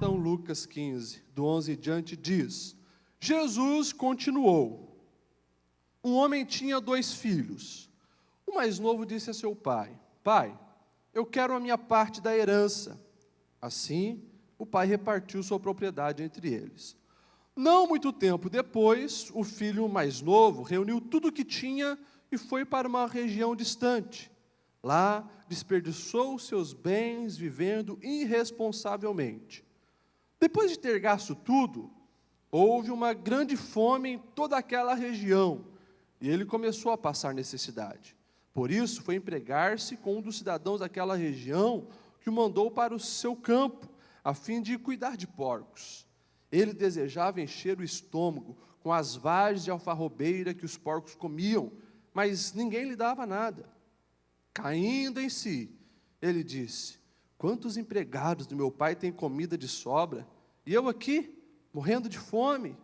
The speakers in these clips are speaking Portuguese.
São Lucas 15, do 11 em diante, diz: Jesus continuou. Um homem tinha 2 filhos. O mais novo disse a seu pai: Pai, eu quero a minha parte da herança. Assim, o pai repartiu sua propriedade entre eles. Não muito tempo depois, o filho mais novo reuniu tudo o que tinha e foi para uma região distante. Lá, desperdiçou seus bens vivendo irresponsavelmente. Depois de ter gasto tudo, houve uma grande fome em toda aquela região e ele começou a passar necessidade. Por isso, foi empregar-se com um dos cidadãos daquela região que o mandou para o seu campo, a fim de cuidar de porcos. Ele desejava encher o estômago com as vagens de alfarrobeira que os porcos comiam, mas ninguém lhe dava nada. Caindo em si, ele disse: quantos empregados do meu pai têm comida de sobra, e eu aqui, morrendo de fome?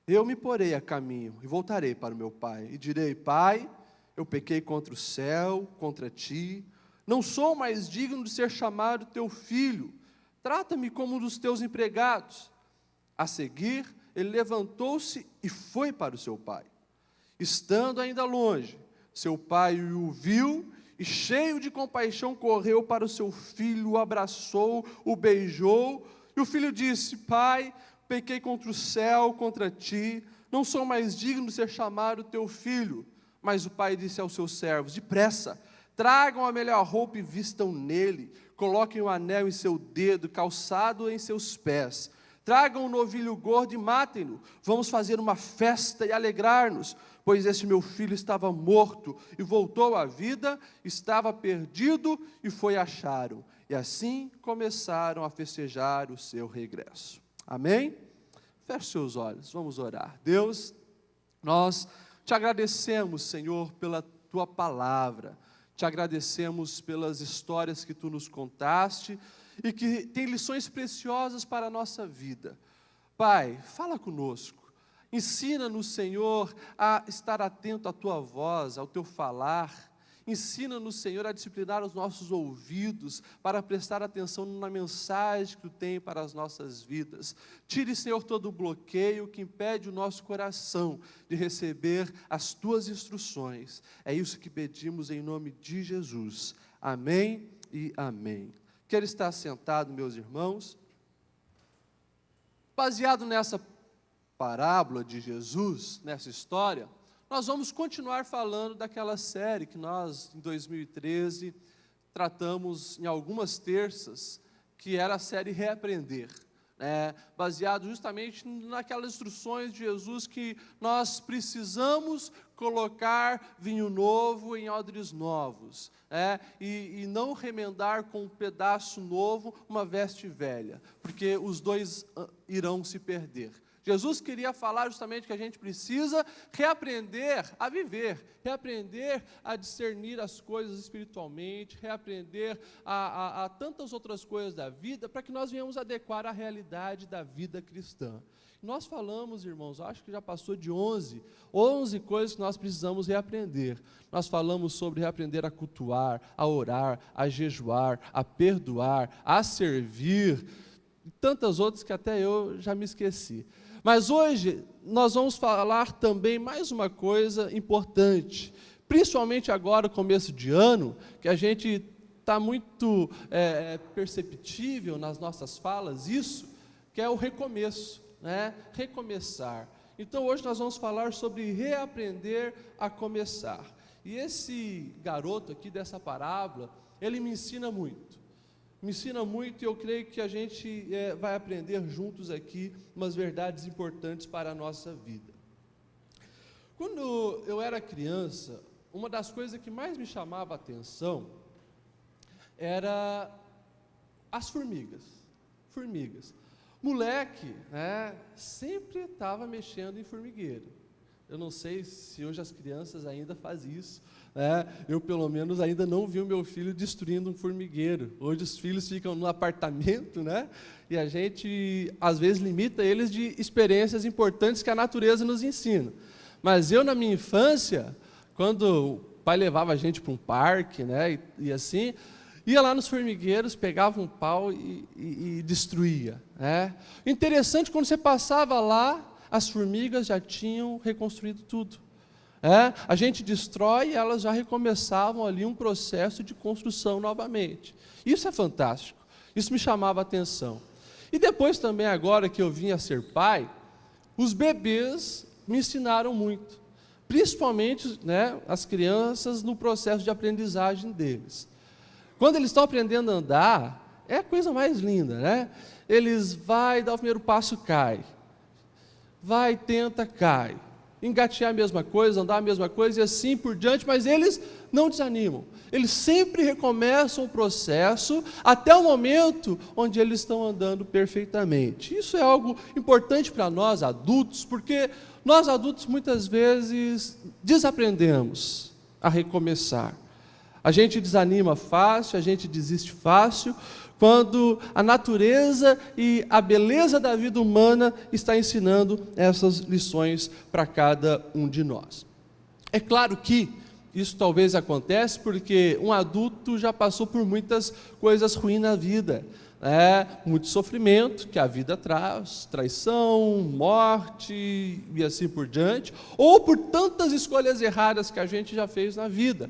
Eu me porei a caminho e voltarei para o meu pai, e direi: Pai, eu pequei contra o céu, contra ti, não sou mais digno de ser chamado teu filho, trata-me como um dos teus empregados. A seguir, ele levantou-se e foi para o seu pai. Estando ainda longe, seu pai o viu e, cheio de compaixão, correu para o seu filho, o abraçou, o beijou, e o filho disse: Pai, pequei contra o céu, contra ti, não sou mais digno de ser chamado teu filho. Mas o pai disse aos seus servos: depressa, tragam a melhor roupa e vistam nele, coloquem um anel em seu dedo, calçado em seus pés. Tragam um novilho gordo e matem-no. Vamos fazer uma festa e alegrar-nos, pois este meu filho estava morto e voltou à vida, estava perdido e foi achado. E assim começaram a festejar o seu regresso. Amém? Feche seus olhos, vamos orar. Deus, nós te agradecemos, Senhor, pela tua palavra. Te agradecemos pelas histórias que tu nos contaste e que tem lições preciosas para a nossa vida. Pai, fala conosco, ensina-nos, Senhor, a estar atento à tua voz, ao teu falar. Ensina-nos, Senhor, a disciplinar os nossos ouvidos para prestar atenção na mensagem que tu tem para as nossas vidas. Tire, Senhor, todo o bloqueio que impede o nosso coração de receber as tuas instruções. É isso que pedimos em nome de Jesus. Amém e amém. Quero estar sentado, meus irmãos. Baseado nessa parábola de Jesus, nessa história, nós vamos continuar falando daquela série que nós, em 2013, tratamos em algumas terças, que era a série Reaprender, baseado justamente naquelas instruções de Jesus que nós precisamos colocar vinho novo em odres novos, e não remendar com um pedaço novo uma veste velha, porque os dois irão se perder. Jesus queria falar justamente que a gente precisa reaprender a viver, reaprender a discernir as coisas espiritualmente, reaprender a tantas outras coisas da vida, para que nós venhamos adequar à realidade da vida cristã. Nós falamos, irmãos, acho que já passou de 11 coisas que nós precisamos reaprender. Nós falamos sobre reaprender a cultuar, a orar, a jejuar, a perdoar, a servir, e tantas outras que até eu já me esqueci. Mas hoje nós vamos falar também mais uma coisa importante, principalmente agora, começo de ano, que a gente está muito perceptível nas nossas falas, isso, que é o recomeço, recomeçar. Então hoje nós vamos falar sobre reaprender a começar. E esse garoto aqui dessa parábola, ele me ensina muito. Me ensina muito e eu creio que a gente vai aprender juntos aqui umas verdades importantes para a nossa vida. Quando eu era criança, uma das coisas que mais me chamava a atenção era as formigas. Moleque, sempre estava mexendo em formigueiro. Eu não sei se hoje as crianças ainda fazem isso. Eu, pelo menos, ainda não vi o meu filho destruindo um formigueiro. Hoje os filhos ficam no apartamento, e a gente, às vezes, limita eles de experiências importantes que a natureza nos ensina. Mas eu, na minha infância, quando o pai levava a gente para um parque, e assim, Ia lá nos formigueiros, pegava um pau e destruía. Interessante, quando você passava lá, as formigas já tinham reconstruído tudo. A gente destrói e elas já recomeçavam ali um processo de construção novamente. Isso é fantástico, isso me chamava a atenção. E depois também, agora que eu vim a ser pai, os bebês me ensinaram muito, principalmente as crianças no processo de aprendizagem deles. Quando eles estão aprendendo a andar, é a coisa mais linda, Eles dá o primeiro passo, cai. Vai, tenta, cai. Engatear a mesma coisa, andar a mesma coisa e assim por diante, mas eles não desanimam. Eles sempre recomeçam o processo até o momento onde eles estão andando perfeitamente. Isso é algo importante para nós adultos, porque nós adultos muitas vezes desaprendemos a recomeçar. A gente desanima fácil, a gente desiste fácil, quando a natureza e a beleza da vida humana está ensinando essas lições para cada um de nós. É claro que isso talvez acontece porque um adulto já passou por muitas coisas ruins na vida, muito sofrimento que a vida traz, traição, morte e assim por diante, ou por tantas escolhas erradas que a gente já fez na vida.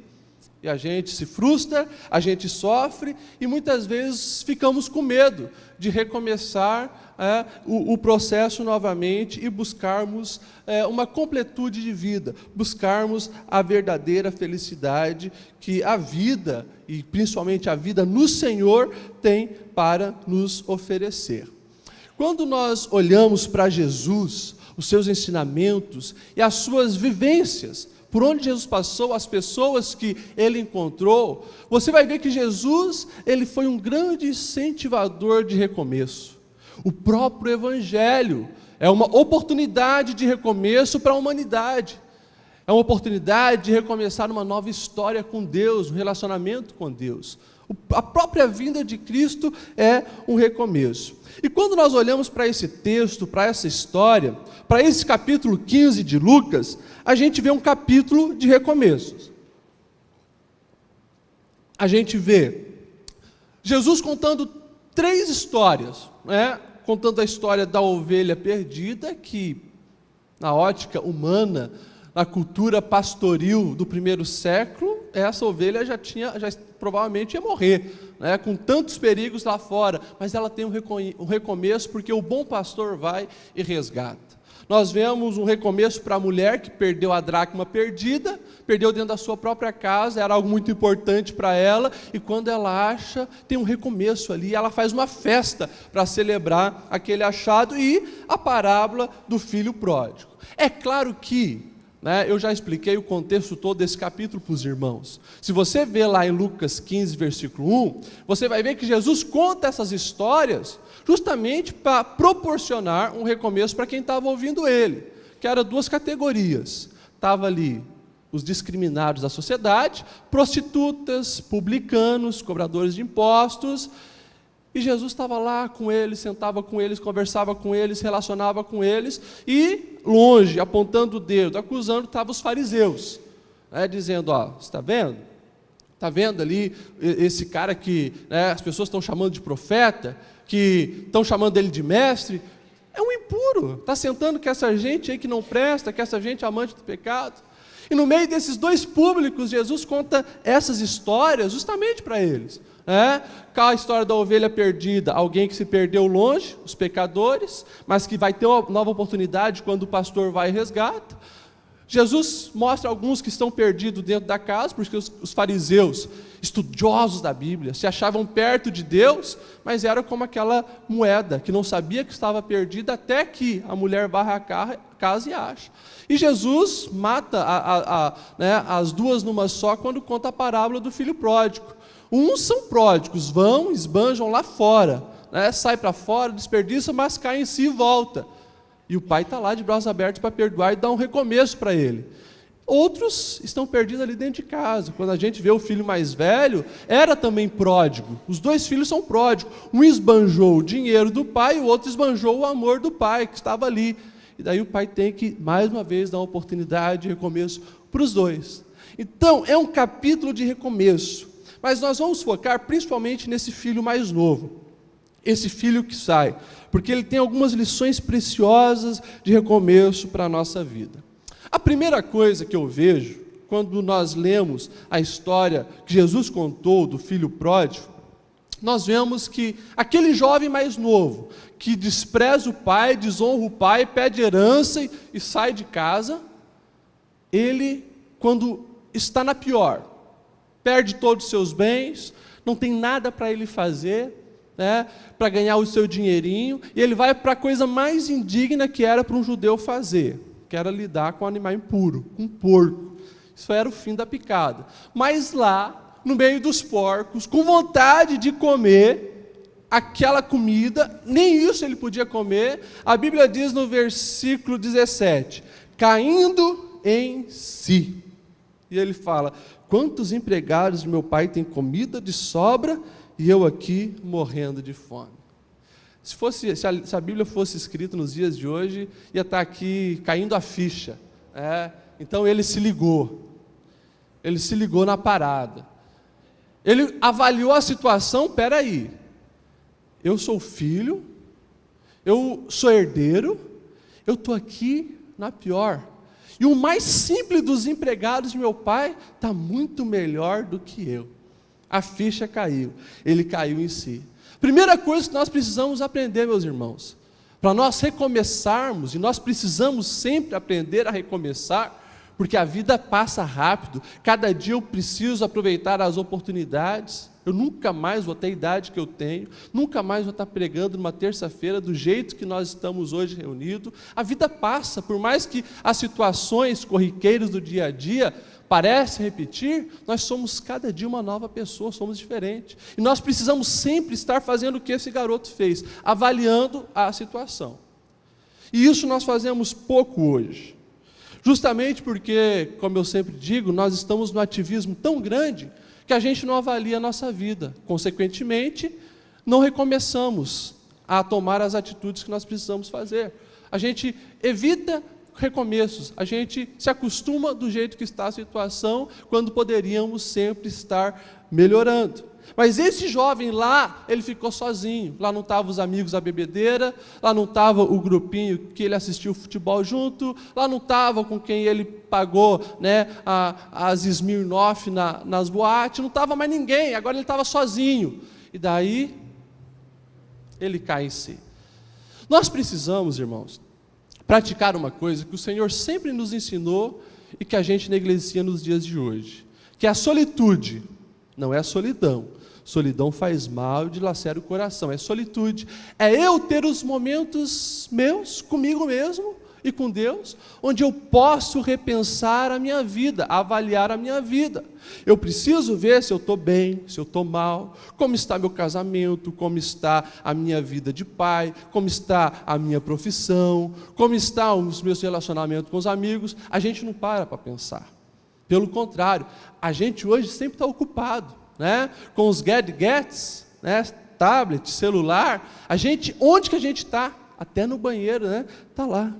E a gente se frustra, a gente sofre e muitas vezes ficamos com medo de recomeçar o processo novamente e buscarmos uma completude de vida, buscarmos a verdadeira felicidade que a vida, e principalmente a vida no Senhor, tem para nos oferecer. Quando nós olhamos para Jesus, os seus ensinamentos e as suas vivências, por onde Jesus passou, as pessoas que ele encontrou, você vai ver que Jesus, ele foi um grande incentivador de recomeço. O próprio Evangelho é uma oportunidade de recomeço para a humanidade. É uma oportunidade de recomeçar uma nova história com Deus, um relacionamento com Deus. A própria vinda de Cristo é um recomeço. E quando nós olhamos para esse texto, para essa história, para esse capítulo 15 de Lucas, a gente vê um capítulo de recomeços. A gente vê Jesus contando 3 histórias, contando a história da ovelha perdida, que na ótica humana, na cultura pastoril do primeiro século, essa ovelha já provavelmente ia morrer, com tantos perigos lá fora, mas ela tem um recomeço, porque o bom pastor vai e resgata. Nós vemos um recomeço para a mulher que perdeu a dracma perdida, perdeu dentro da sua própria casa, era algo muito importante para ela, e quando ela acha, tem um recomeço ali, ela faz uma festa para celebrar aquele achado, e a parábola do filho pródigo. É claro que eu já expliquei o contexto todo desse capítulo para os irmãos. Se você ver lá em Lucas 15, versículo 1, você vai ver que Jesus conta essas histórias justamente para proporcionar um recomeço para quem estava ouvindo ele, que eram 2 categorias. Estava ali os discriminados da sociedade, prostitutas, publicanos, cobradores de impostos, e Jesus estava lá com eles, sentava com eles, conversava com eles, relacionava com eles, e longe, apontando o dedo, acusando, estavam os fariseus, dizendo, você está vendo? Está vendo ali esse cara que as pessoas estão chamando de profeta, que estão chamando ele de mestre? É um impuro, está sentando com essa gente aí que não presta, com essa gente amante do pecado. E no meio desses 2 públicos, Jesus conta essas histórias justamente para eles. Qual a história da ovelha perdida? Alguém que se perdeu longe, os pecadores, mas que vai ter uma nova oportunidade quando o pastor vai e resgata. Jesus mostra alguns que estão perdidos dentro da casa, porque os fariseus, estudiosos da Bíblia, se achavam perto de Deus, mas era como aquela moeda, que não sabia que estava perdida, até que a mulher varre a casa e acha. E Jesus mata as 2 numa só, quando conta a parábola do filho pródigo. Uns são pródigos, vão, esbanjam lá fora, sai para fora, desperdiça, mas cai em si e volta. E o pai está lá de braços abertos para perdoar e dar um recomeço para ele. Outros estão perdidos ali dentro de casa. Quando a gente vê o filho mais velho, era também pródigo. Os 2 filhos são pródigos. Um esbanjou o dinheiro do pai, o outro esbanjou o amor do pai, que estava ali. E daí o pai tem que, mais uma vez, dar uma oportunidade de recomeço para os 2. Então, é um capítulo de recomeço. Mas nós vamos focar principalmente nesse filho mais novo, esse filho que sai, porque ele tem algumas lições preciosas de recomeço para a nossa vida. A primeira coisa que eu vejo, quando nós lemos a história que Jesus contou do filho pródigo, nós vemos que aquele jovem mais novo, que despreza o pai, desonra o pai, pede herança e sai de casa, ele, quando está na pior, perde todos os seus bens, não tem nada para ele fazer, né, para ganhar o seu dinheirinho, e ele vai para a coisa mais indigna que era para um judeu fazer, que era lidar com um animal impuro, com um porco. Isso era o fim da picada. Mas lá, no meio dos porcos, com vontade de comer aquela comida, nem isso ele podia comer, a Bíblia diz no versículo 17, caindo em si. E ele fala, quantos empregados de meu pai têm comida de sobra e eu aqui morrendo de fome? Se a Bíblia fosse escrita nos dias de hoje, ia estar aqui caindo a ficha. Então ele se ligou na parada. Ele avaliou a situação, peraí, eu sou filho, eu sou herdeiro, eu estou aqui na pior. E o mais simples dos empregados de meu pai está muito melhor do que eu. A ficha caiu, ele caiu em si. Primeira coisa que nós precisamos aprender, meus irmãos, para nós recomeçarmos, e nós precisamos sempre aprender a recomeçar, porque a vida passa rápido, cada dia eu preciso aproveitar as oportunidades. Eu nunca mais vou ter a idade que eu tenho, nunca mais vou estar pregando numa terça-feira do jeito que nós estamos hoje reunidos. A vida passa, por mais que as situações corriqueiras do dia a dia parecem repetir, nós somos cada dia uma nova pessoa, somos diferentes. E nós precisamos sempre estar fazendo o que esse garoto fez, avaliando a situação. E isso nós fazemos pouco hoje. Justamente porque, como eu sempre digo, nós estamos num ativismo tão grande que a gente não avalia a nossa vida. Consequentemente, não recomeçamos a tomar as atitudes que nós precisamos fazer. A gente evita recomeços, a gente se acostuma do jeito que está a situação, quando poderíamos sempre estar melhorando. Mas esse jovem lá, ele ficou sozinho. Lá não estavam os amigos da bebedeira, lá não estava o grupinho que ele assistiu futebol junto, lá não estava com quem ele pagou, né, as Smirnoff nas boates, não estava mais ninguém, agora ele estava sozinho. E daí, ele cai em si. Nós precisamos, irmãos, praticar uma coisa que o Senhor sempre nos ensinou e que a gente negligencia nos dias de hoje, que é a solitude. Não é a solidão. Solidão faz mal e dilacera o coração. É solitude. É eu ter os momentos meus, comigo mesmo e com Deus, onde eu posso repensar a minha vida, avaliar a minha vida. Eu preciso ver se eu estou bem, se eu estou mal, como está meu casamento, como está a minha vida de pai, como está a minha profissão, como estão os meus relacionamentos com os amigos. A gente não para pensar. Pelo contrário, a gente hoje sempre está ocupado, né? Com os gadgets, né? Tablet, celular. A gente, onde que a gente está? Até no banheiro, né? Está lá.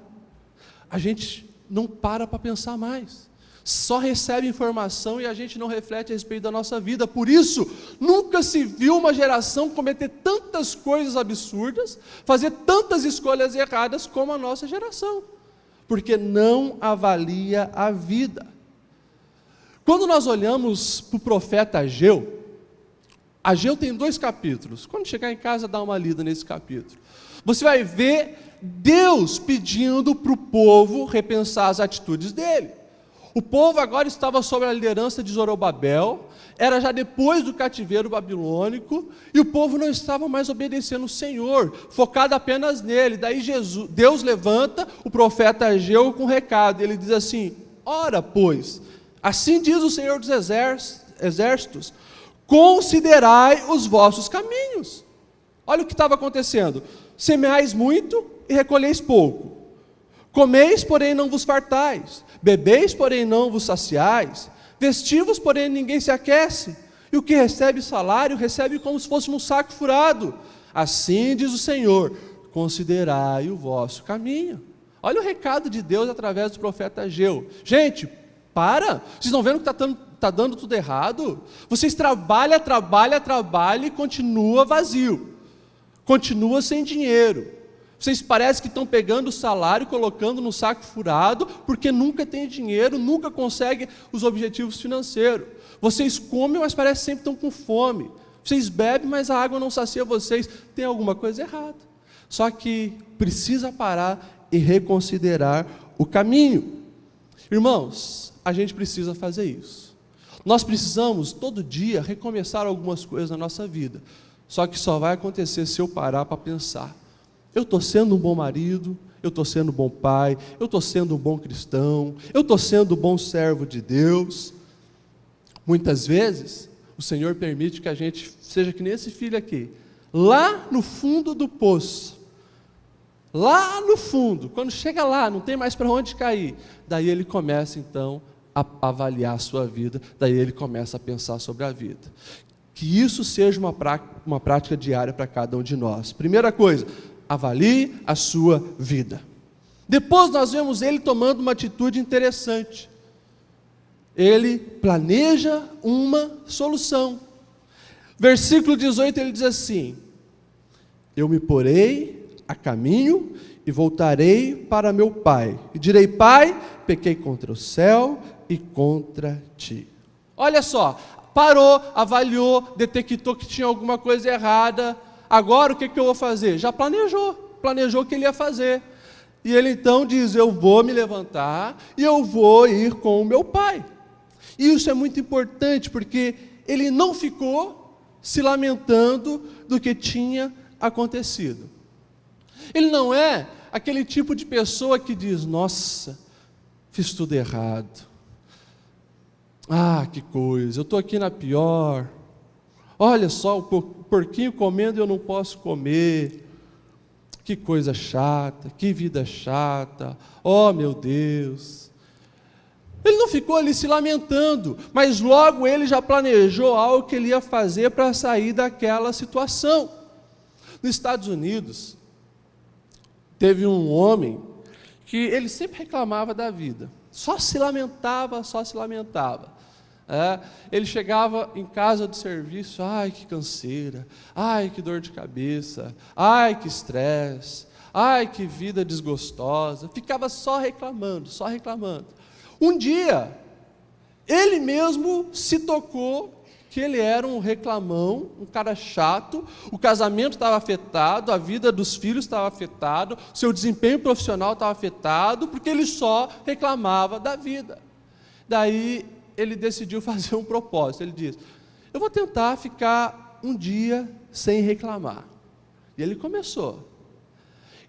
A gente não para pensar mais. Só recebe informação e a gente não reflete a respeito da nossa vida. Por isso, nunca se viu uma geração cometer tantas coisas absurdas, fazer tantas escolhas erradas como a nossa geração. Porque não avalia a vida. Quando nós olhamos para o profeta Ageu tem 2 capítulos. Quando chegar em casa, dá uma lida nesse capítulo. Você vai ver Deus pedindo para o povo repensar as atitudes dele. O povo agora estava sob a liderança de Zorobabel, era já depois do cativeiro babilônico, e o povo não estava mais obedecendo o Senhor, focado apenas nele. Daí Deus levanta o profeta Ageu com um recado, ele diz assim, ora pois, assim diz o Senhor dos exércitos, considerai os vossos caminhos. Olha o que estava acontecendo, semeais muito e recolheis pouco, comeis, porém não vos fartais, bebeis, porém não vos saciais, vestivos, porém ninguém se aquece, e o que recebe salário, recebe como se fosse num saco furado. Assim diz o Senhor, considerai o vosso caminho. Olha o recado de Deus através do profeta Ageu. Gente, para, vocês estão vendo que está está dando tudo errado. Vocês trabalham e continua vazio. Continua sem dinheiro. Vocês parecem que estão pegando o salário e colocando no saco furado, porque nunca tem dinheiro, nunca conseguem os objetivos financeiros. Vocês comem, mas parece que sempre estão com fome. Vocês bebem, mas a água não sacia vocês. Tem alguma coisa errada. Só que precisa parar e reconsiderar o caminho. Irmãos, a gente precisa fazer isso. Nós precisamos, todo dia, recomeçar algumas coisas na nossa vida. Só que só vai acontecer se eu parar para pensar. Eu estou sendo um bom marido, eu estou sendo um bom pai, eu estou sendo um bom cristão, eu estou sendo um bom servo de Deus. Muitas vezes, o Senhor permite que a gente seja que nem esse filho aqui, lá no fundo do poço, lá no fundo, quando chega lá, não tem mais para onde cair, daí ele começa então a avaliar a sua vida, daí ele começa a pensar sobre a vida. Que isso seja uma prática diária para cada um de nós. Primeira coisa, avalie a sua vida. Depois nós vemos ele tomando uma atitude interessante. Ele planeja uma solução. Versículo 18 ele diz assim: eu me porei a caminho e voltarei para meu pai, e direi: pai, pequei contra o céu e contra ti. Olha só, parou, avaliou, detectou que tinha alguma coisa errada. Agora o que eu vou fazer? Já planejou o que ele ia fazer. E ele então diz: eu vou me levantar e eu vou ir com o meu pai. E isso é muito importante, porque ele não ficou se lamentando do que tinha acontecido. Ele não é aquele tipo de pessoa que diz: nossa, fiz tudo errado. Ah, que coisa, eu estou aqui na pior. Olha só, o porquinho comendo e eu não posso comer. Que coisa chata, que vida chata. Oh, meu Deus. Ele não ficou ali se lamentando, mas logo ele já planejou algo que ele ia fazer para sair daquela situação. Nos Estados Unidos, teve um homem que ele sempre reclamava da vida. Só se lamentava. Ele chegava em casa do serviço: ai, que canseira, ai, que dor de cabeça, ai, que estresse, ai, que vida desgostosa. Ficava só reclamando. Um dia, ele mesmo se tocou que ele era um reclamão, um cara chato, o casamento estava afetado, a vida dos filhos estava afetado, seu desempenho profissional estava afetado, porque ele só reclamava da vida. Daí ele decidiu fazer um propósito. Ele disse: eu vou tentar ficar um dia sem reclamar. E ele começou.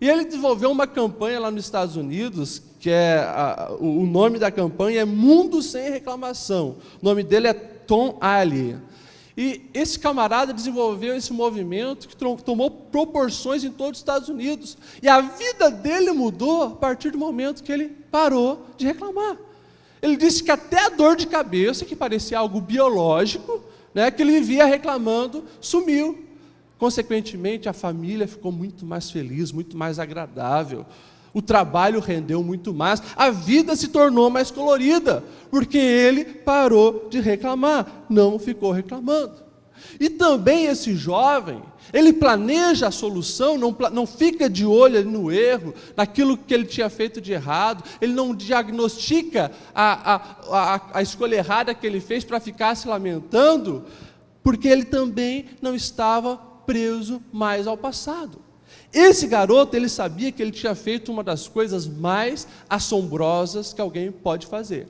E ele desenvolveu uma campanha lá nos Estados Unidos, que o nome da campanha é Mundo Sem Reclamação. O nome dele é Tom Ali. E esse camarada desenvolveu esse movimento que tomou proporções em todos os Estados Unidos. E a vida dele mudou a partir do momento que ele parou de reclamar. Ele disse que até a dor de cabeça, que parecia algo biológico, que ele vivia reclamando, sumiu. Consequentemente, a família ficou muito mais feliz, muito mais agradável. O trabalho rendeu muito mais. A vida se tornou mais colorida, porque ele parou de reclamar, não ficou reclamando. E também esse jovem, ele planeja a solução, não fica de olho no erro, naquilo que ele tinha feito de errado, ele não diagnostica a escolha errada que ele fez para ficar se lamentando, porque ele também não estava preso mais ao passado. Esse garoto, ele sabia que ele tinha feito uma das coisas mais assombrosas que alguém pode fazer.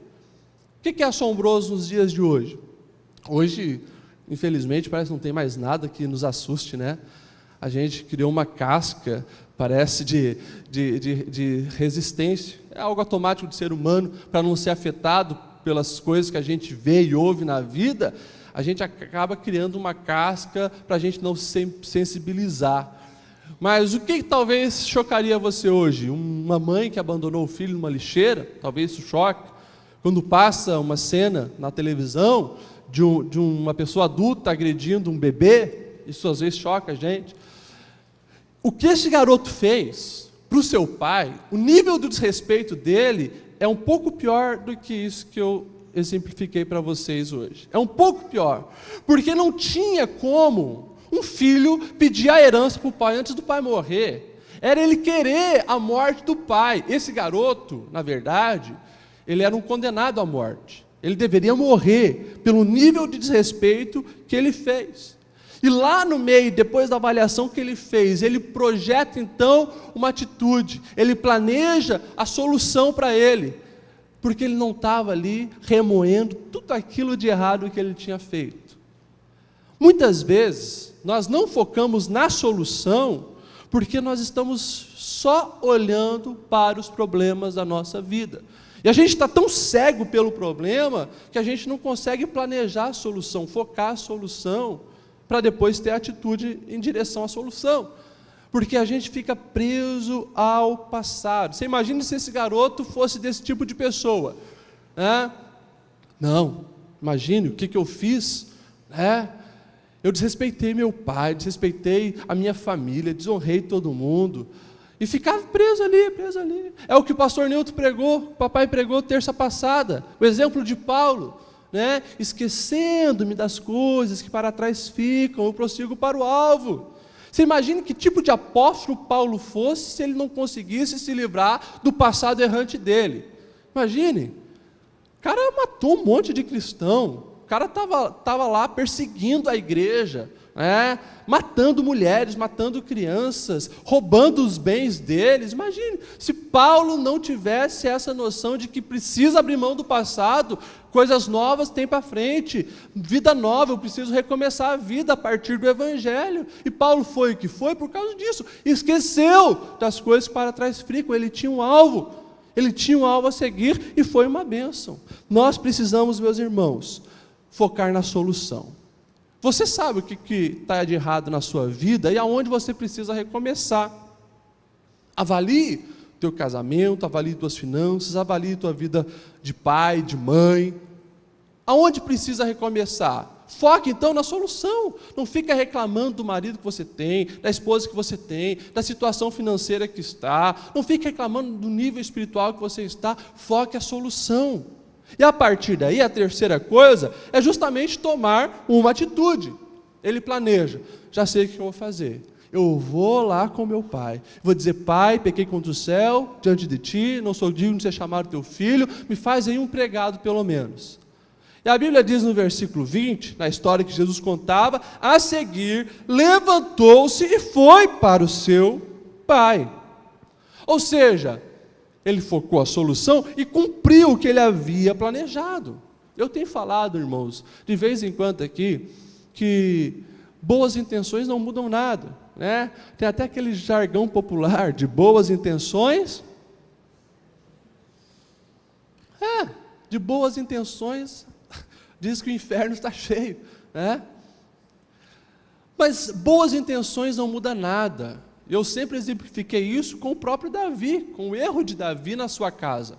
O que é assombroso nos dias de hoje? Hoje, infelizmente, parece que não tem mais nada que nos assuste, né? A gente criou uma casca, parece, de resistência. É algo automático do ser humano, para não ser afetado pelas coisas que a gente vê e ouve na vida. A gente acaba criando uma casca para a gente não se sensibilizar. Mas o que talvez chocaria você hoje? Uma mãe que abandonou o filho numa lixeira, talvez isso choque. Quando passa uma cena na televisão de uma pessoa adulta agredindo um bebê, isso às vezes choca a gente. O que esse garoto fez para o seu pai, o nível do desrespeito dele é um pouco pior do que isso que eu exemplifiquei para vocês hoje. É um pouco pior, porque não tinha como um filho pedir a herança para o pai antes do pai morrer. Era ele querer a morte do pai. Esse garoto, na verdade, ele era um condenado à morte. Ele deveria morrer pelo nível de desrespeito que ele fez. E lá no meio, depois da avaliação que ele fez, ele projeta então uma atitude, ele planeja a solução para ele, porque ele não estava ali remoendo tudo aquilo de errado que ele tinha feito. Muitas vezes, nós não focamos na solução, porque nós estamos só olhando para os problemas da nossa vida. E a gente está tão cego pelo problema, que a gente não consegue planejar a solução, focar a solução, para depois ter atitude em direção à solução, porque a gente fica preso ao passado. Você imagina se esse garoto fosse desse tipo de pessoa, né? Não, imagine o que eu fiz, né? Eu desrespeitei meu pai, desrespeitei a minha família, desonrei todo mundo, e ficava preso ali, preso ali. É o que o pastor Nilton pregou, o papai pregou terça passada, o exemplo de Paulo, né? Esquecendo-me das coisas que para trás ficam, eu prossigo para o alvo. Você imagina que tipo de apóstolo Paulo fosse se ele não conseguisse se livrar do passado errante dele. Imagine, o cara matou um monte de cristão, o cara estava lá perseguindo a igreja, né? Matando mulheres, matando crianças, roubando os bens deles. Imagine, se Paulo não tivesse essa noção de que precisa abrir mão do passado, coisas novas tem para frente, vida nova, eu preciso recomeçar a vida a partir do Evangelho. E Paulo foi o que foi por causa disso, esqueceu das coisas que para trás ficam, ele tinha um alvo a seguir e foi uma bênção. Nós precisamos, meus irmãos, focar na solução. Você sabe o que está de errado na sua vida e aonde você precisa recomeçar. Avalie teu casamento, avalie tuas finanças, avalie tua vida de pai, de mãe. Aonde precisa recomeçar? Foque então na solução. Não fica reclamando do marido que você tem, da esposa que você tem, da situação financeira que está. Não fique reclamando do nível espiritual que você está. Foque a solução. E a partir daí, a terceira coisa é justamente tomar uma atitude. Ele planeja, já sei o que eu vou fazer. Eu vou lá com meu pai, vou dizer: pai, pequei contra o céu, diante de ti, não sou digno de ser chamado teu filho, me faz aí um pregado pelo menos. E a Bíblia diz no versículo 20, na história que Jesus contava, a seguir, levantou-se e foi para o seu pai. Ou seja, ele focou a solução e cumpriu o que ele havia planejado. Eu tenho falado, irmãos, de vez em quando aqui, que boas intenções não mudam nada, né? Tem até aquele jargão popular de boas intenções. De boas intenções, diz que o inferno está cheio, né? Mas boas intenções não mudam nada. Eu sempre exemplifiquei isso com o próprio Davi, com o erro de Davi na sua casa.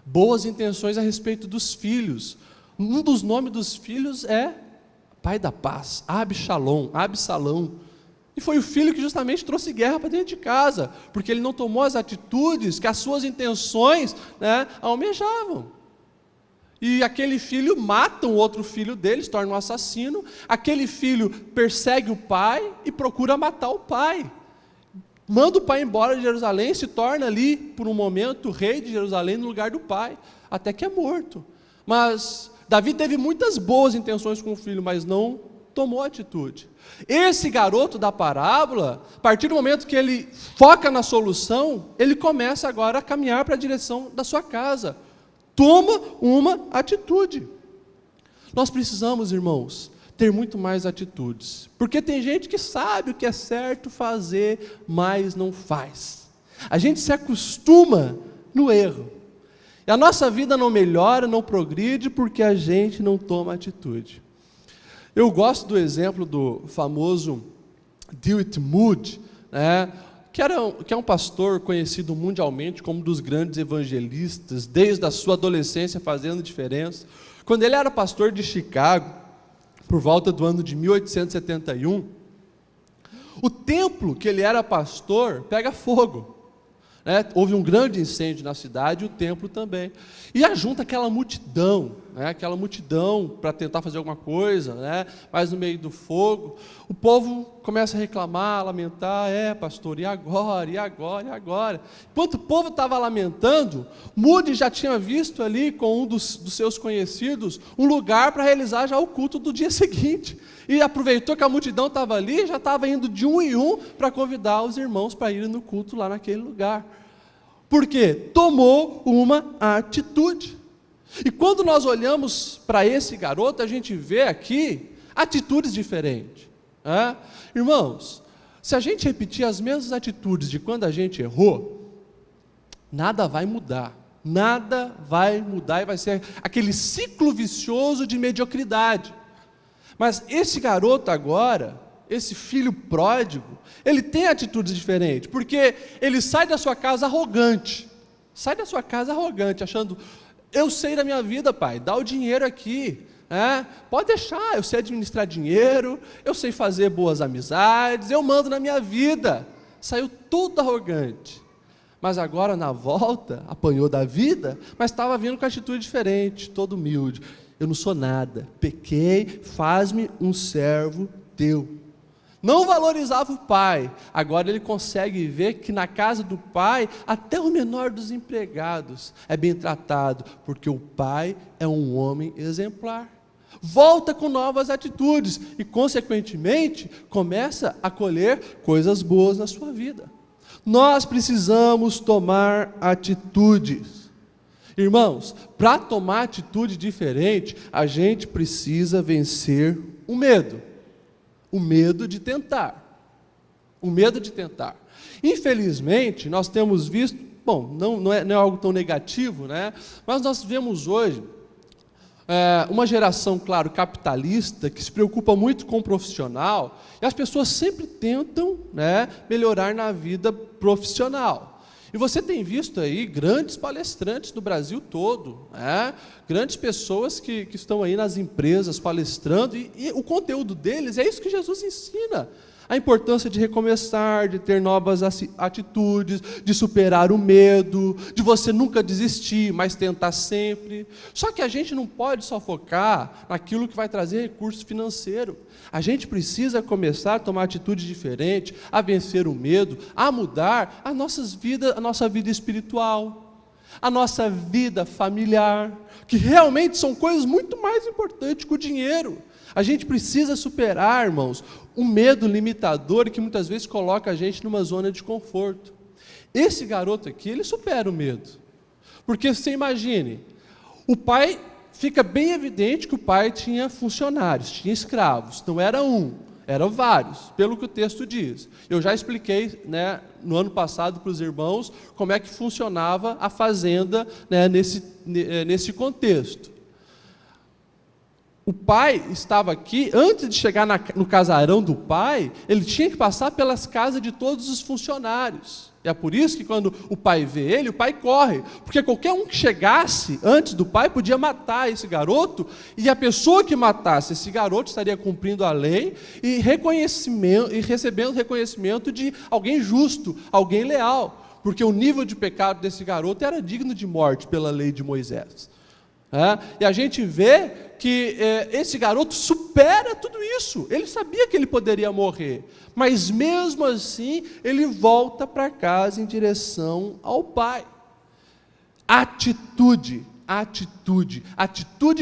Boas intenções a respeito dos filhos. Um dos nomes dos filhos é pai da paz, Absalão. E foi o filho que justamente trouxe guerra para dentro de casa, porque ele não tomou as atitudes que as suas intenções, né, almejavam. E aquele filho mata o outro filho dele, se torna um assassino. Aquele filho persegue o pai e procura matar o pai. Manda o pai embora de Jerusalém, se torna ali, por um momento, rei de Jerusalém no lugar do pai, até que é morto. Mas Davi teve muitas boas intenções com o filho, mas não tomou atitude. Esse garoto da parábola, a partir do momento que ele foca na solução, ele começa agora a caminhar para a direção da sua casa. Toma uma atitude. Nós precisamos, irmãos, ter muito mais atitudes, porque tem gente que sabe o que é certo fazer, mas não faz. A gente se acostuma no erro, e a nossa vida não melhora, não progride, porque a gente não toma atitude. Eu gosto do exemplo do famoso Dwight Moody, né, que é um pastor conhecido mundialmente como um dos grandes evangelistas, desde a sua adolescência fazendo diferença. Quando ele era pastor de Chicago, por volta do ano de 1871, o templo que ele era pastor pega fogo. né? Houve um grande incêndio na cidade e o templo também. E ajunta aquela multidão, né? Aquela multidão para tentar fazer alguma coisa, né? Mas no meio do fogo, o povo começa a reclamar, lamentar, pastor, e agora, e agora, e agora? Enquanto o povo estava lamentando, Moody já tinha visto ali com um dos seus conhecidos um lugar para realizar já o culto do dia seguinte. E aproveitou que a multidão estava ali, já estava indo de um em um para convidar os irmãos para irem no culto lá naquele lugar. Por quê? Tomou uma atitude. E quando nós olhamos para esse garoto, a gente vê aqui atitudes diferentes. Né? Irmãos, se a gente repetir as mesmas atitudes de quando a gente errou, nada vai mudar. Nada vai mudar e vai ser aquele ciclo vicioso de mediocridade. Mas esse garoto agora, esse filho pródigo, ele tem atitudes diferentes, porque ele sai da sua casa arrogante, achando, eu sei da minha vida, pai, dá o dinheiro aqui, pode deixar, eu sei administrar dinheiro, eu sei fazer boas amizades, eu mando na minha vida. Saiu tudo arrogante, mas agora na volta, apanhou da vida, mas estava vindo com atitude diferente, todo humilde. Eu não sou nada, pequei, faz-me um servo teu. Não valorizava o pai, agora ele consegue ver que na casa do pai, até o menor dos empregados é bem tratado, porque o pai é um homem exemplar. Volta com novas atitudes e, consequentemente, começa a colher coisas boas na sua vida. Nós precisamos tomar atitudes. Irmãos, para tomar atitude diferente, a gente precisa vencer o medo. O medo de tentar. O medo de tentar. Infelizmente, nós temos visto, não é algo tão negativo, né? Mas nós vemos hoje uma geração, claro, capitalista, que se preocupa muito com o profissional, e as pessoas sempre tentam, né, melhorar na vida profissional. E você tem visto aí grandes palestrantes do Brasil todo, grandes pessoas que estão aí nas empresas palestrando, e o conteúdo deles é isso que Jesus ensina. A importância de recomeçar, de ter novas atitudes, de superar o medo, de você nunca desistir, mas tentar sempre. Só que a gente não pode só focar naquilo que vai trazer recurso financeiro. A gente precisa começar a tomar atitude diferente, a vencer o medo, a mudar a nossa vida espiritual, a nossa vida familiar, que realmente são coisas muito mais importantes que o dinheiro. A gente precisa superar, irmãos, o medo limitador que muitas vezes coloca a gente numa zona de conforto. Esse garoto aqui, ele supera o medo. Porque você imagine, o pai, fica bem evidente que o pai tinha funcionários, tinha escravos, não era um, eram vários, pelo que o texto diz. Eu já expliquei, né, no ano passado para os irmãos como é que funcionava a fazenda, né, nesse contexto. O pai estava aqui, antes de chegar no casarão do pai, ele tinha que passar pelas casas de todos os funcionários. E é por isso que quando o pai vê ele, o pai corre. Porque qualquer um que chegasse antes do pai podia matar esse garoto, e a pessoa que matasse esse garoto estaria cumprindo a lei e recebendo reconhecimento de alguém justo, alguém leal. Porque o nível de pecado desse garoto era digno de morte pela lei de Moisés. E a gente vê que esse garoto supera tudo isso. Ele sabia que ele poderia morrer, mas mesmo assim ele volta para casa em direção ao pai. Atitude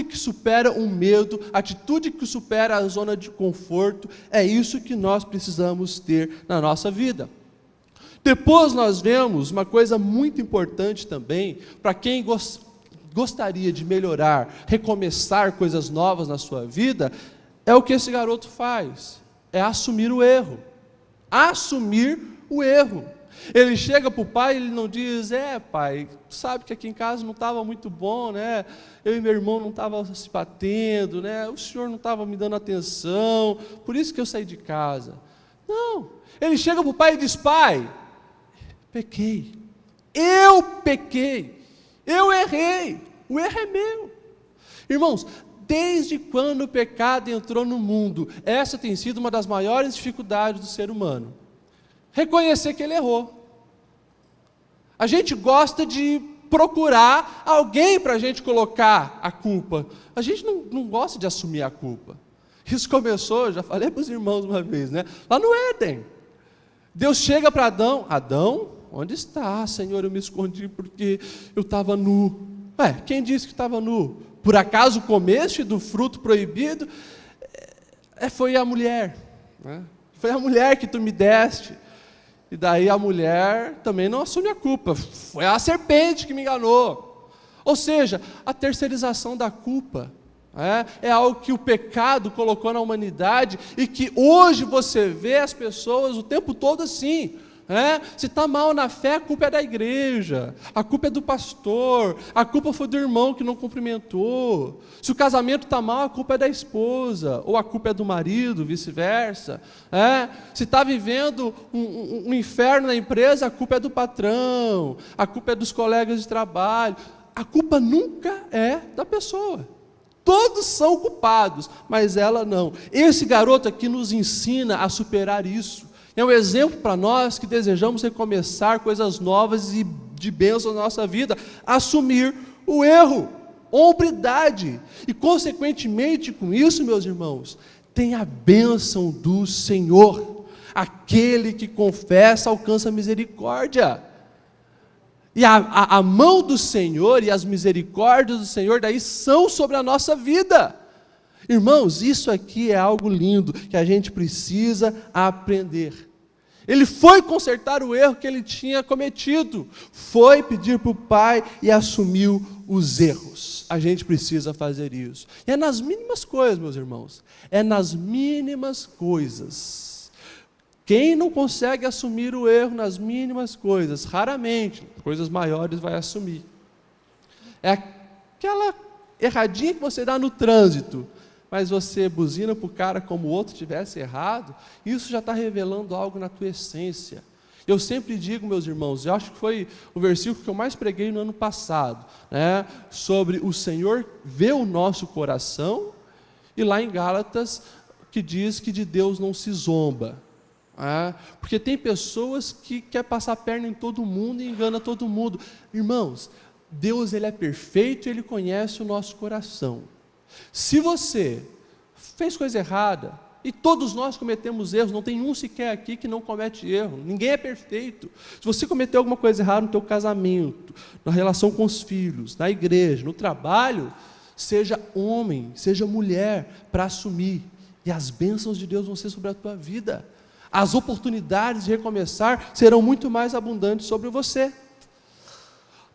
que supera o medo, atitude que supera a zona de conforto, é isso que nós precisamos ter na nossa vida. Depois nós vemos uma coisa muito importante também, para quem gostaria de melhorar, recomeçar coisas novas na sua vida, é o que esse garoto faz, é assumir o erro. Assumir o erro. Ele chega para o pai e ele não diz, pai, sabe que aqui em casa não estava muito bom, né? Eu e meu irmão não estávamos se batendo, né? O senhor não estava me dando atenção, por isso que eu saí de casa. Não, ele chega para o pai e diz, pai, pequei, eu pequei. Eu errei, o erro é meu. Irmãos, desde quando o pecado entrou no mundo, essa tem sido uma das maiores dificuldades do ser humano. Reconhecer que ele errou. A gente gosta de procurar alguém para a gente colocar a culpa. A gente não gosta de assumir a culpa. Isso começou, já falei para os irmãos uma vez, né? Lá no Éden. Deus chega para Adão: Adão, onde está, Senhor? Eu me escondi porque eu estava nu. Quem disse que estava nu? Por acaso comeste do fruto proibido? Foi a mulher, né? Foi a mulher que tu me deste. E daí a mulher também não assume a culpa. Foi a serpente que me enganou. Ou seja, a terceirização da culpa é algo que o pecado colocou na humanidade e que hoje você vê as pessoas o tempo todo assim. Se está mal na fé, a culpa é da igreja, a culpa é do pastor, a culpa foi do irmão que não cumprimentou. Se o casamento está mal, a culpa é da esposa, ou a culpa é do marido, vice-versa. Se está vivendo um inferno na empresa, a culpa é do patrão, a culpa é dos colegas de trabalho. A culpa nunca é da pessoa. Todos são culpados, mas ela não. Esse garoto aqui nos ensina a superar isso. É um exemplo para nós que desejamos recomeçar coisas novas e de bênção na nossa vida, assumir o erro, hombridade, e consequentemente com isso, meus irmãos, tem a bênção do Senhor. Aquele que confessa alcança misericórdia, e a mão do Senhor e as misericórdias do Senhor daí são sobre a nossa vida. Irmãos, isso aqui é algo lindo que a gente precisa aprender. Ele foi consertar o erro que ele tinha cometido, foi pedir para o Pai e assumiu os erros. A gente precisa fazer isso. E é nas mínimas coisas, meus irmãos, é nas mínimas coisas. Quem não consegue assumir o erro nas mínimas coisas, raramente, coisas maiores vai assumir. É aquela erradinha que você dá no trânsito, mas você buzina para o cara como o outro tivesse errado, isso já está revelando algo na tua essência. Eu sempre digo, meus irmãos, eu acho que foi o versículo que eu mais preguei no ano passado, sobre o Senhor ver o nosso coração, e lá em Gálatas, que diz que de Deus não se zomba. Porque tem pessoas que querem passar a perna em todo mundo e engana todo mundo. Irmãos, Deus ele é perfeito e Ele conhece o nosso coração. Se você fez coisa errada, e todos nós cometemos erros, não tem um sequer aqui que não comete erro, ninguém é perfeito. Se você cometeu alguma coisa errada no teu casamento, na relação com os filhos, na igreja, no trabalho, seja homem, seja mulher, para assumir, e as bênçãos de Deus vão ser sobre a tua vida. As oportunidades de recomeçar serão muito mais abundantes sobre você.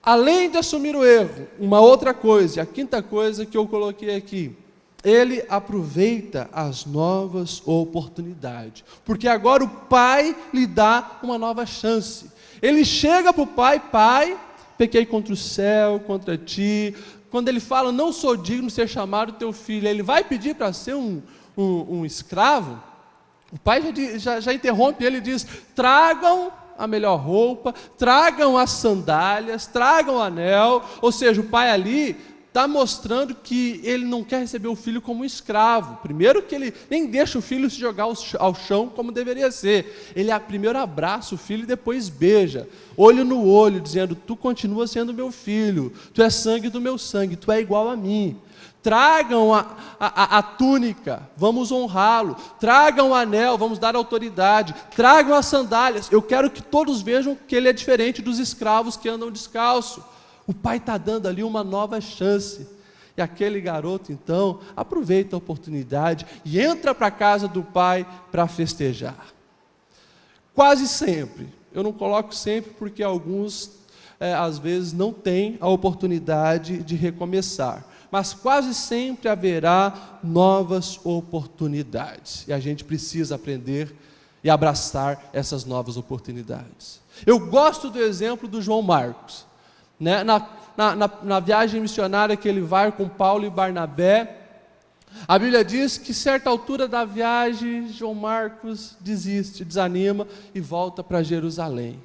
Além de assumir o erro, uma outra coisa, a quinta coisa que eu coloquei aqui, ele aproveita as novas oportunidades, porque agora o Pai lhe dá uma nova chance. Ele chega para o Pai: Pai, pequei contra o céu, contra ti. Quando ele fala, não sou digno de ser chamado teu filho, ele vai pedir para ser um escravo. O Pai já interrompe ele e diz: tragam a melhor roupa, tragam as sandálias, tragam o anel. Ou seja, o pai ali está mostrando que ele não quer receber o filho como um escravo. Primeiro que ele nem deixa o filho se jogar ao chão como deveria ser. Ele primeiro abraça o filho e depois beija, olho no olho, dizendo: tu continua sendo meu filho, tu és sangue do meu sangue, tu é igual a mim. Tragam a túnica, vamos honrá-lo. Tragam o anel, vamos dar autoridade. Tragam as sandálias. Eu quero que todos vejam que ele é diferente dos escravos que andam descalço. O pai está dando ali uma nova chance. E aquele garoto, então, aproveita a oportunidade e entra para a casa do pai para festejar. Quase sempre, eu não coloco sempre porque alguns, às vezes, não têm a oportunidade de recomeçar. Mas quase sempre haverá novas oportunidades. E a gente precisa aprender e abraçar essas novas oportunidades. Eu gosto do exemplo do João Marcos. Na viagem missionária que ele vai com Paulo e Barnabé, a Bíblia diz que certa altura da viagem, João Marcos desiste, desanima e volta para Jerusalém.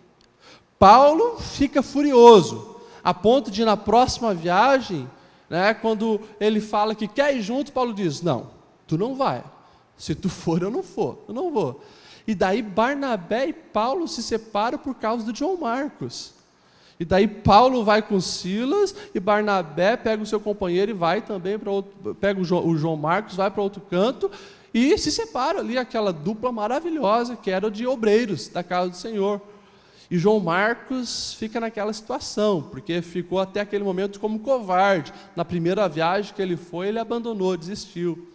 Paulo fica furioso, a ponto de na próxima viagem, quando ele fala que quer ir junto, Paulo diz: não, tu não vai, se tu for eu não vou. E daí Barnabé e Paulo se separam por causa do João Marcos. E daí Paulo vai com Silas e Barnabé pega o seu companheiro e vai também para outro, pega o João Marcos, vai para outro canto e se separa ali aquela dupla maravilhosa que era de obreiros da casa do Senhor. E João Marcos fica naquela situação, porque ficou até aquele momento como covarde. Na primeira viagem que ele foi, ele abandonou, desistiu.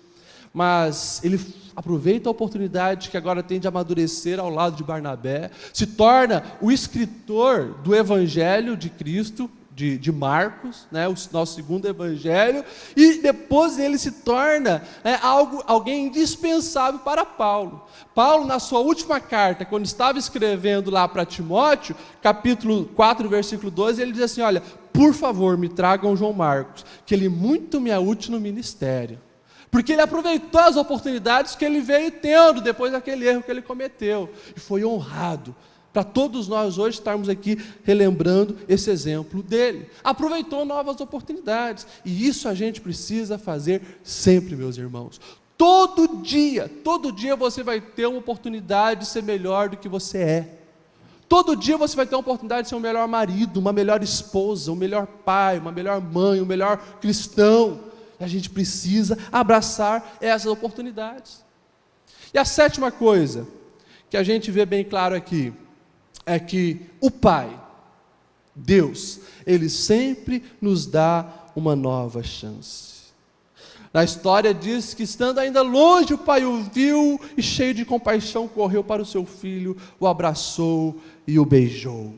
Mas ele aproveita a oportunidade que agora tem de amadurecer ao lado de Barnabé, se torna o escritor do Evangelho de Cristo, de Marcos, né, o nosso segundo evangelho, e depois ele se torna alguém indispensável para Paulo. Paulo, na sua última carta, quando estava escrevendo lá para Timóteo, capítulo 4, versículo 12, ele diz assim, olha, por favor, me tragam João Marcos, que ele muito me é útil no ministério. Porque ele aproveitou as oportunidades que ele veio tendo depois daquele erro que ele cometeu, e foi honrado. Para todos nós hoje estarmos aqui relembrando esse exemplo dele. Aproveitou novas oportunidades. E isso a gente precisa fazer sempre, meus irmãos. Todo dia você vai ter uma oportunidade de ser melhor do que você é. Todo dia você vai ter uma oportunidade de ser um melhor marido, uma melhor esposa, um melhor pai, uma melhor mãe, um melhor cristão. E a gente precisa abraçar essas oportunidades. E a sétima coisa que a gente vê bem claro aqui, é que o Pai, Deus, Ele sempre nos dá uma nova chance. Na história diz que estando ainda longe, o Pai o viu e cheio de compaixão correu para o seu filho, o abraçou e o beijou.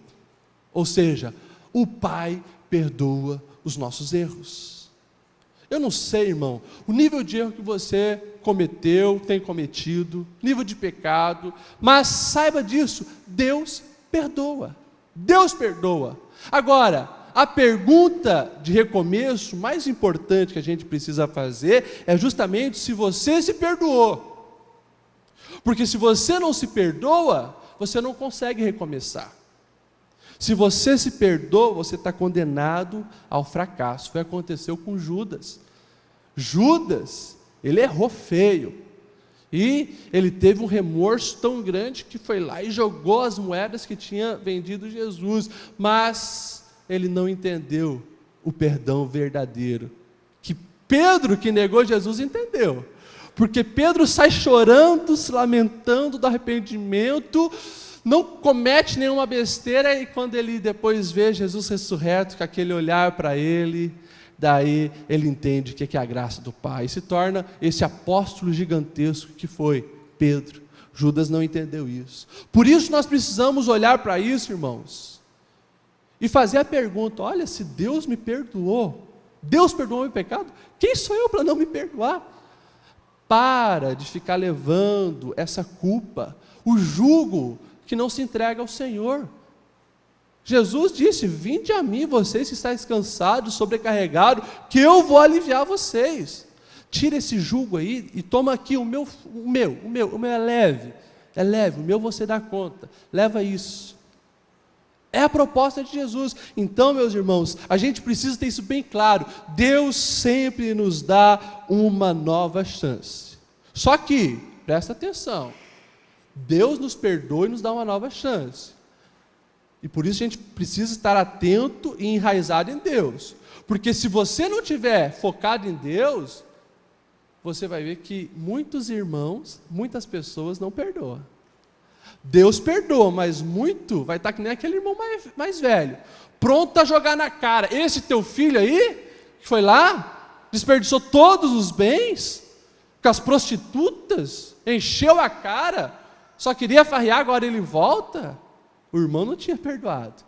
Ou seja, o Pai perdoa os nossos erros. Eu não sei, irmão, o nível de erro que você cometeu, tem cometido, nível de pecado, mas saiba disso, Deus perdoa. Deus perdoa. Agora, a pergunta de recomeço mais importante que a gente precisa fazer é justamente se você se perdoou. Porque se você não se perdoa, você não consegue recomeçar. Se você se perdoa, você está condenado ao fracasso. Foi o que aconteceu com Judas. Judas, ele errou feio. E ele teve um remorso tão grande que foi lá e jogou as moedas que tinha vendido Jesus. Mas ele não entendeu o perdão verdadeiro. Que Pedro, que negou Jesus, entendeu. Porque Pedro sai chorando, se lamentando do arrependimento, não comete nenhuma besteira, e quando ele depois vê Jesus ressurreto, com aquele olhar para ele, daí ele entende o que é a graça do Pai, e se torna esse apóstolo gigantesco que foi Pedro. Judas não entendeu isso. Por isso nós precisamos olhar para isso, irmãos, e fazer a pergunta, olha, se Deus me perdoou, Deus perdoou o meu pecado, quem sou eu para não me perdoar? Para de ficar levando essa culpa, o jugo que não se entrega ao Senhor. Jesus disse, vinde a mim, vocês que estáis cansados, sobrecarregados, que eu vou aliviar vocês. Tira esse jugo aí e toma aqui o meu é leve, o meu você dá conta, leva isso. É a proposta de Jesus. Então, meus irmãos, a gente precisa ter isso bem claro, Deus sempre nos dá uma nova chance. Só que, presta atenção, Deus nos perdoa e nos dá uma nova chance. E por isso a gente precisa estar atento e enraizado em Deus. Porque se você não estiver focado em Deus, você vai ver que muitos irmãos, muitas pessoas não perdoam. Deus perdoa, mas muito vai estar que nem aquele irmão mais velho, pronto a jogar na cara. Esse teu filho aí, que foi lá, desperdiçou todos os bens, com as prostitutas, encheu a cara, só queria farrear, agora ele volta. O irmão não tinha perdoado.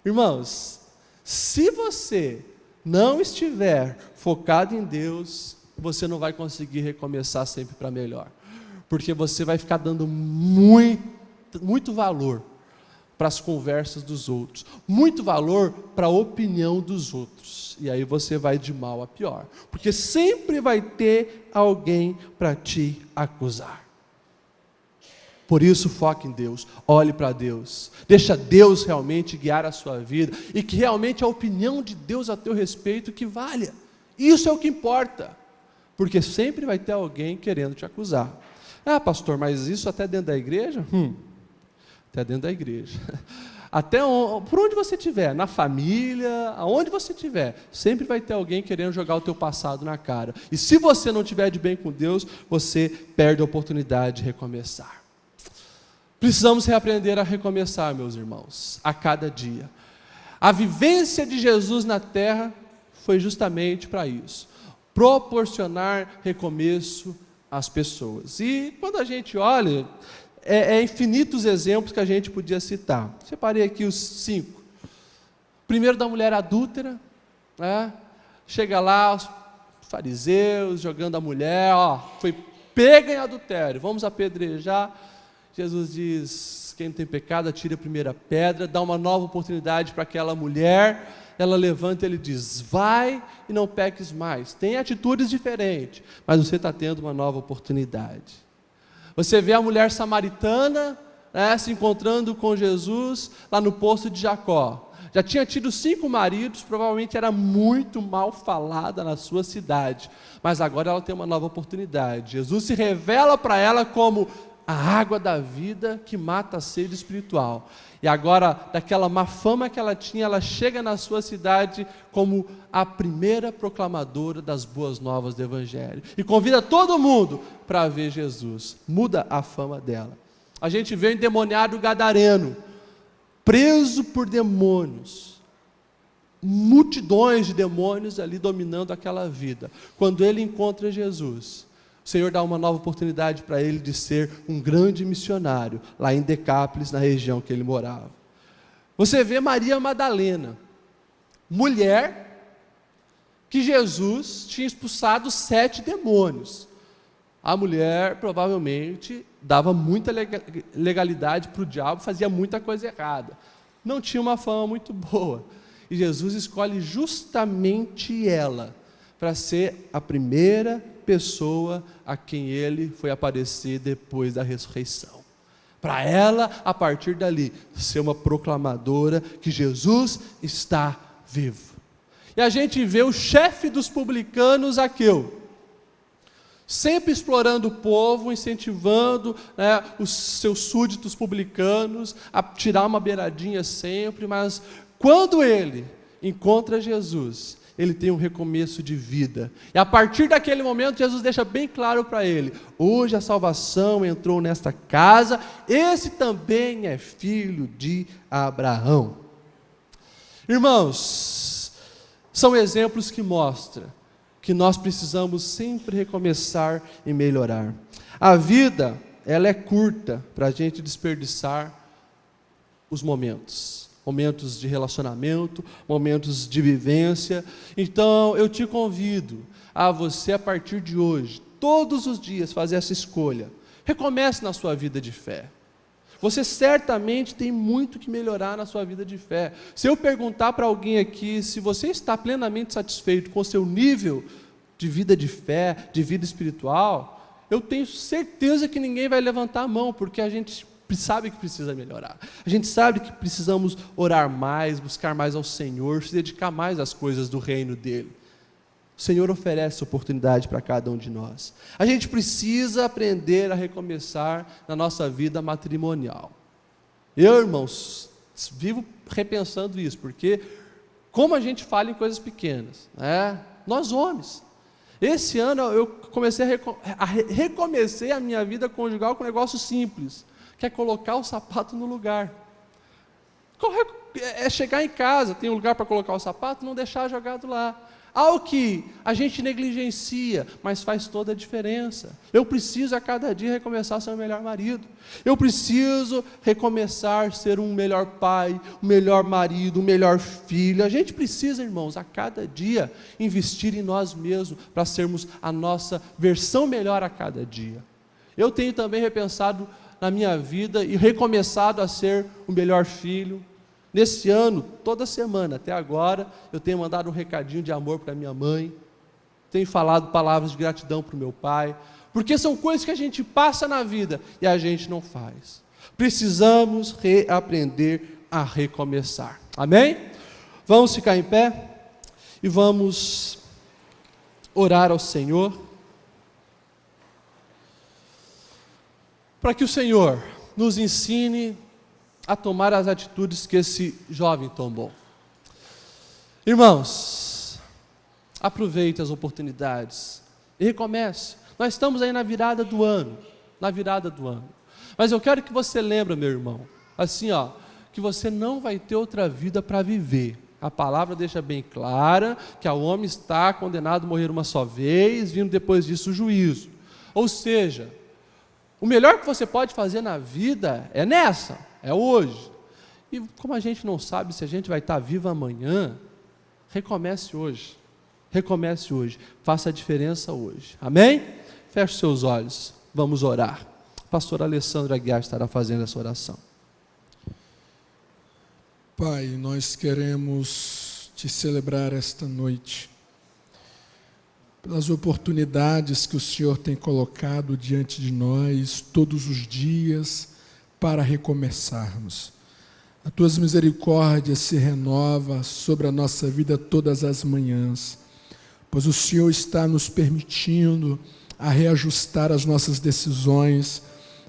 Irmãos, se você não estiver focado em Deus, você não vai conseguir recomeçar sempre para melhor. Porque você vai ficar dando muito valor para as conversas dos outros, muito valor para a opinião dos outros. E aí você vai de mal a pior. Porque sempre vai ter alguém para te acusar. Por isso, foque em Deus, olhe para Deus, deixa Deus realmente guiar a sua vida, e que realmente a opinião de Deus a teu respeito que valha. Isso é o que importa, porque sempre vai ter alguém querendo te acusar. Ah, pastor, mas isso até dentro da igreja? Até dentro da igreja. Por onde você estiver, na família, aonde você estiver, sempre vai ter alguém querendo jogar o teu passado na cara. E se você não estiver de bem com Deus, você perde a oportunidade de recomeçar. Precisamos reaprender a recomeçar, meus irmãos, a cada dia. A vivência de Jesus na terra foi justamente para isso, proporcionar recomeço às pessoas. E quando a gente olha, infinitos exemplos que a gente podia citar. Separei aqui os 5. Primeiro, da mulher adúltera, né? Chega lá, os fariseus jogando a mulher, foi pega em adultério, vamos apedrejar. Jesus diz: quem não tem pecado, atire a primeira pedra, dá uma nova oportunidade para aquela mulher. Ela levanta e ele diz: vai e não peques mais. Tem atitudes diferentes, mas você está tendo uma nova oportunidade. Você vê a mulher samaritana, né, se encontrando com Jesus lá no poço de Jacó. Já tinha tido 5 maridos, provavelmente era muito mal falada na sua cidade, mas agora ela tem uma nova oportunidade. Jesus se revela para ela como a água da vida que mata a sede espiritual. E agora, daquela má fama que ela tinha, ela chega na sua cidade como a primeira proclamadora das boas novas do Evangelho. E convida todo mundo para ver Jesus. Muda a fama dela. A gente vê o endemoniado gadareno, preso por demônios. Multidões de demônios ali dominando aquela vida. Quando ele encontra Jesus, o Senhor dá uma nova oportunidade para ele de ser um grande missionário, lá em Decápolis, na região que ele morava. Você vê Maria Madalena, mulher que Jesus tinha expulsado 7 demônios. A mulher provavelmente dava muita legalidade para o diabo, fazia muita coisa errada. Não tinha uma fama muito boa. E Jesus escolhe justamente ela para ser a primeira pessoa a quem ele foi aparecer depois da ressurreição. Para ela, a partir dali, ser uma proclamadora que Jesus está vivo. E a gente vê o chefe dos publicanos, Zaqueu, sempre explorando o povo, incentivando, né, os seus súditos publicanos a tirar uma beiradinha sempre, mas quando ele encontra Jesus, ele tem um recomeço de vida. E a partir daquele momento, Jesus deixa bem claro para ele: hoje a salvação entrou nesta casa, esse também é filho de Abraão. Irmãos, são exemplos que mostram que nós precisamos sempre recomeçar e melhorar. A vida, ela é curta para a gente desperdiçar os momentos de relacionamento, momentos de vivência. Então eu te convido a você, a partir de hoje, todos os dias, fazer essa escolha. Recomece na sua vida de fé. Você certamente tem muito que melhorar na sua vida de fé. Se eu perguntar para alguém aqui se você está plenamente satisfeito com o seu nível de vida de fé, de vida espiritual, eu tenho certeza que ninguém vai levantar a mão, porque a gente sabe que precisa melhorar. A gente sabe que precisamos orar mais, buscar mais ao Senhor, se dedicar mais às coisas do reino dele. O Senhor oferece oportunidade para cada um de nós. A gente precisa aprender a recomeçar na nossa vida matrimonial. Eu, irmãos, vivo repensando isso, porque como a gente fala em coisas pequenas, né? Nós homens. Esse ano eu recomecei a minha vida conjugal com um negócio simples, que é colocar o sapato no lugar. É chegar em casa, tem um lugar para colocar o sapato, não deixar jogado lá. Algo que a gente negligencia, mas faz toda a diferença. Eu preciso a cada dia recomeçar a ser um melhor marido. Eu preciso recomeçar a ser um melhor pai, um melhor marido, um melhor filho. A gente precisa, irmãos, a cada dia investir em nós mesmos para sermos a nossa versão melhor a cada dia. Eu tenho também repensado na minha vida e recomeçado a ser o melhor filho. Nesse ano, toda semana, até agora, eu tenho mandado um recadinho de amor para minha mãe, tenho falado palavras de gratidão para o meu pai, porque são coisas que a gente passa na vida e a gente não faz. Precisamos reaprender a recomeçar. Amém? Vamos ficar em pé e vamos orar ao Senhor, para que o Senhor nos ensine a tomar as atitudes que esse jovem tomou. Irmãos, aproveite as oportunidades e recomece. Nós estamos aí na virada do ano, Mas eu quero que você lembre, meu irmão, assim, que você não vai ter outra vida para viver. A palavra deixa bem clara que o homem está condenado a morrer uma só vez, vindo depois disso o juízo. Ou seja, o melhor que você pode fazer na vida é hoje. E como a gente não sabe se a gente vai estar vivo amanhã, recomece hoje, faça a diferença hoje, amém? Feche seus olhos, vamos orar. Pastor Alessandro Aguiar estará fazendo essa oração. Pai, nós queremos te celebrar esta noite, pelas oportunidades que o Senhor tem colocado diante de nós todos os dias para recomeçarmos. As tuas misericórdias se renovam sobre a nossa vida todas as manhãs, pois o Senhor está nos permitindo a reajustar as nossas decisões,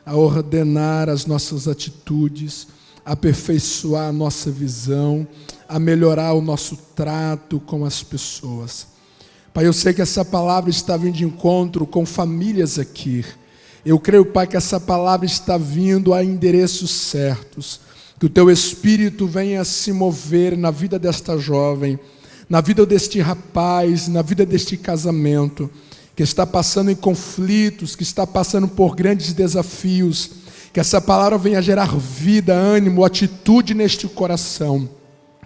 a ordenar as nossas atitudes, a aperfeiçoar a nossa visão, a melhorar o nosso trato com as pessoas. Pai, eu sei que essa palavra está vindo de encontro com famílias aqui. Eu creio, Pai, que essa palavra está vindo a endereços certos. Que o Teu Espírito venha se mover na vida desta jovem, na vida deste rapaz, na vida deste casamento, que está passando em conflitos, que está passando por grandes desafios. Que essa palavra venha gerar vida, ânimo, atitude neste coração.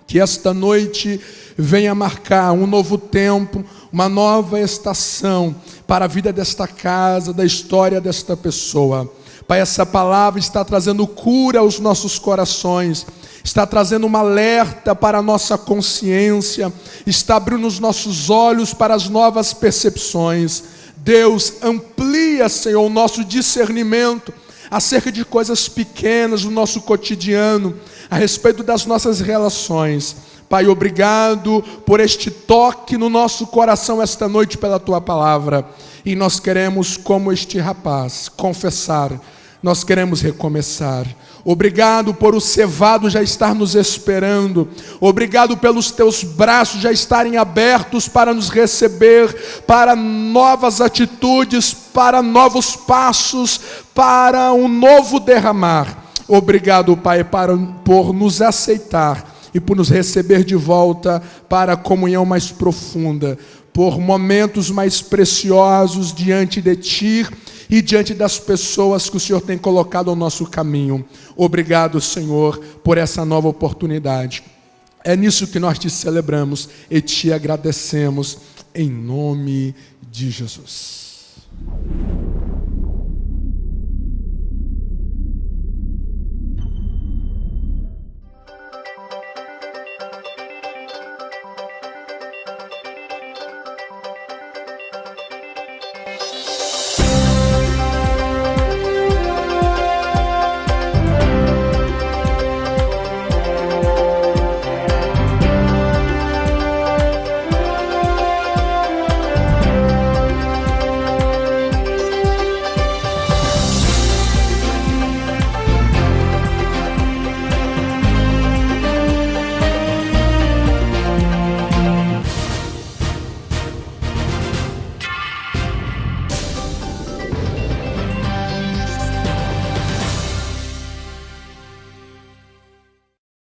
Que esta noite venha marcar um novo tempo, uma nova estação para a vida desta casa, da história desta pessoa. Pai, essa palavra está trazendo cura aos nossos corações, está trazendo um alerta para a nossa consciência, está abrindo os nossos olhos para as novas percepções. Deus, amplia, Senhor, o nosso discernimento acerca de coisas pequenas do nosso cotidiano, a respeito das nossas relações. Pai, obrigado por este toque no nosso coração esta noite pela Tua palavra. E nós queremos, como este rapaz, confessar, nós queremos recomeçar. Obrigado por o cevado já estar nos esperando. Obrigado pelos Teus braços já estarem abertos para nos receber, para novas atitudes, para novos passos, para um novo derramar. Obrigado, Pai, por nos aceitar e por nos receber de volta para a comunhão mais profunda, por momentos mais preciosos diante de Ti e diante das pessoas que o Senhor tem colocado ao nosso caminho. Obrigado, Senhor, por essa nova oportunidade. É nisso que nós Te celebramos e Te agradecemos, em nome de Jesus.